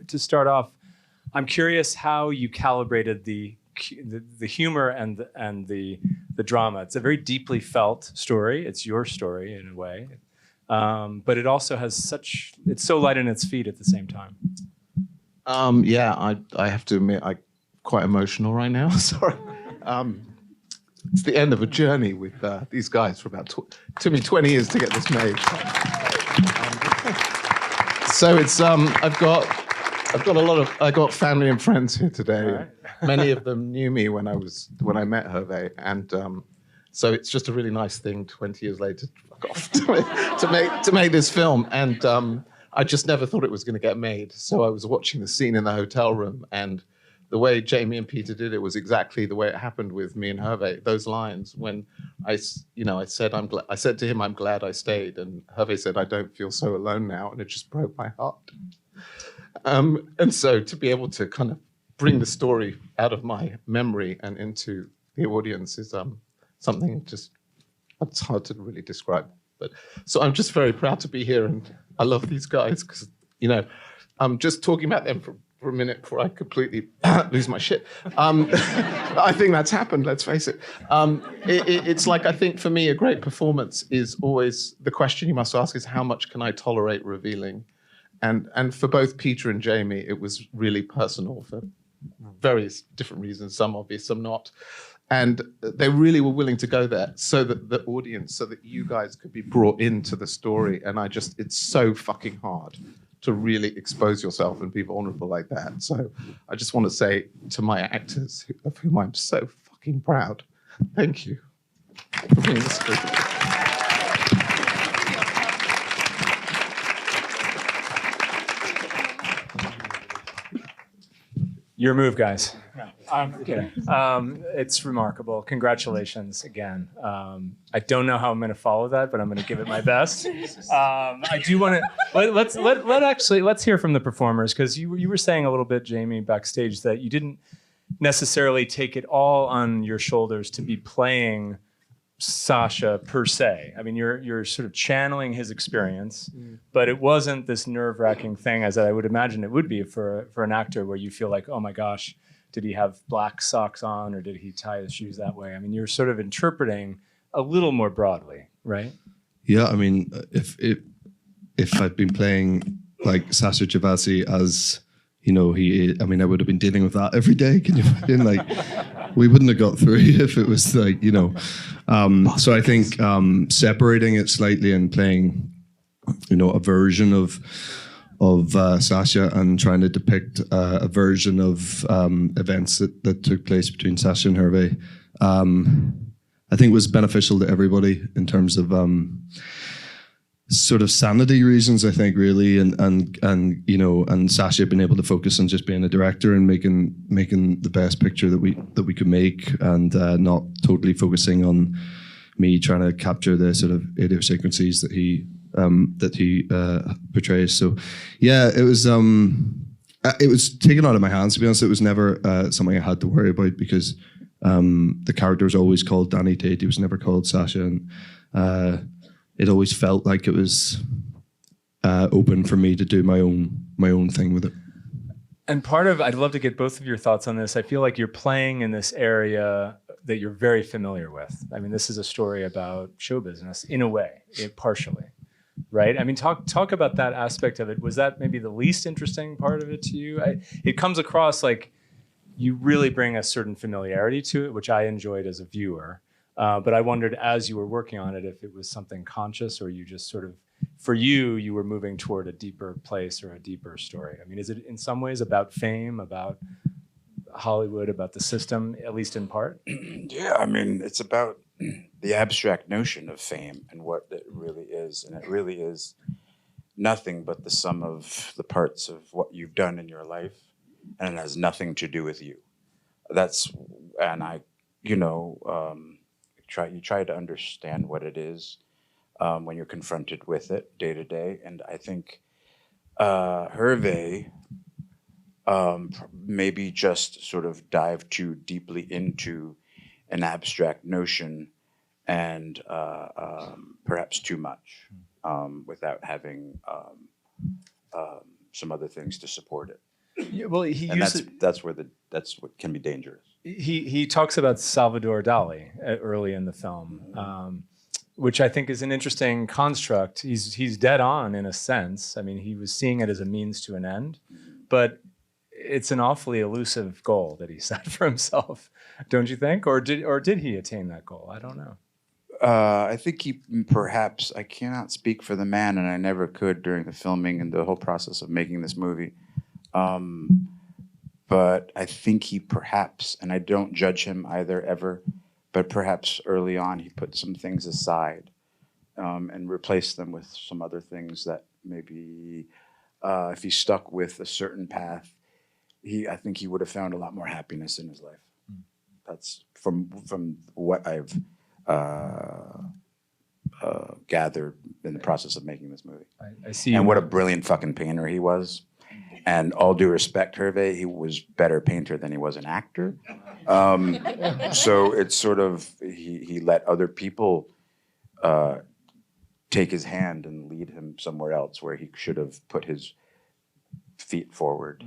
to start off, I'm curious how you calibrated the humor and the drama. It's a very deeply felt story. It's your story in a way, but it also has it's so light on its feet at the same time. Yeah, I have to admit, I'm quite emotional right now. Sorry. It's the end of a journey with these guys for about took me 20 years to get this made. So it's I've got family and friends here today. Right. Many of them knew me when I met Hervé, and so it's just a really nice thing 20 years later to make this film. And I just never thought it was going to get made. So I was watching the scene in the hotel room, and the way Jamie and Peter did it was exactly the way it happened with me and Hervé. Those lines when I said to him, "I'm glad I stayed," and Hervé said, "I don't feel so alone now," and it just broke my heart. And so to be able to kind of bring the story out of my memory and into the audience is something just it's hard to really describe. But so I'm just very proud to be here, and I love these guys because I'm just talking about them for a minute before I completely lose my shit. I think that's happened, let's face it. It's like, I think for me, a great performance is always, the question you must ask is, how much can I tolerate revealing? And for both Peter and Jamie, it was really personal for various different reasons, some obvious, some not. And they really were willing to go there so that the audience, so that you guys could be brought into the story. And it's so fucking hard to really expose yourself and be vulnerable like that. So I just want to say to my actors, of whom I'm so fucking proud, thank you for being this good. Your move, guys. No, I'm kidding. It's remarkable. Congratulations again. I don't know how I'm going to follow that, but I'm going to give it my best. I do want to let's hear from the performers, because you were saying a little bit, Jamie, backstage, that you didn't necessarily take it all on your shoulders to be playing Sacha per se. I mean, you're sort of channeling his experience, but it wasn't this nerve-wracking thing as I would imagine it would be for an actor, where you feel like, oh my gosh, did he have black socks on or did he tie his shoes that way? I mean, you're sort of interpreting a little more broadly, right? Yeah, I mean, if I'd been playing like Sacha Gervasi as, I would have been dealing with that every day. Can you imagine? Like, we wouldn't have got through if it was like, So I think separating it slightly and playing, a version of Sacha and trying to depict a version of events that took place between Sacha and Hervé, I think was beneficial to everybody in terms of sort of sanity reasons, I think, really, and Sacha being able to focus on just being a director and making the best picture that we could make, and not totally focusing on me trying to capture the sort of idiosyncrasies that he portrays. So yeah, it was taken out of my hands, to be honest. It was never something I had to worry about, because the character was always called Danny Tate. He was never called Sacha, and it always felt like it was open for me to do my own thing with it. And I'd love to get both of your thoughts on this. I feel like you're playing in this area that you're very familiar with. I mean, this is a story about show business in a way, partially, right? I mean, talk about that aspect of it. Was that maybe the least interesting part of it to you? It comes across like you really bring a certain familiarity to it, which I enjoyed as a viewer. But I wondered, as you were working on it, if it was something conscious, or you just sort of, for you were moving toward a deeper place or a deeper story. I mean, is it in some ways about fame, about Hollywood, about the system, at least in part? Yeah, I mean, it's about the abstract notion of fame and what it really is. And it really is nothing but the sum of the parts of what you've done in your life, and it has nothing to do with you. You try to understand what it is when you're confronted with it day to day. And I think Hervé maybe just sort of dive too deeply into an abstract notion, and perhaps too much, without having some other things to support it. Yeah, well, he And uses, that's what can be dangerous. he talks about Salvador Dali early in the film, which I think is an interesting construct. He's dead on in a sense. I mean, he was seeing it as a means to an end, but it's an awfully elusive goal that he set for himself, don't you think? Or did he attain that goal? I don't know. I think he perhaps, I cannot speak for the man, and I never could during the filming and the whole process of making this movie. But I think he perhaps, and I don't judge him either ever, but perhaps early on he put some things aside and replaced them with some other things that maybe if he stuck with a certain path, I think he would have found a lot more happiness in his life. That's from what I've gathered in the process of making this movie. I see. And what a brilliant fucking painter he was. And all due respect, Hervé, he was better painter than he was an actor. So it's sort of, he let other people take his hand and lead him somewhere else where he should have put his feet forward.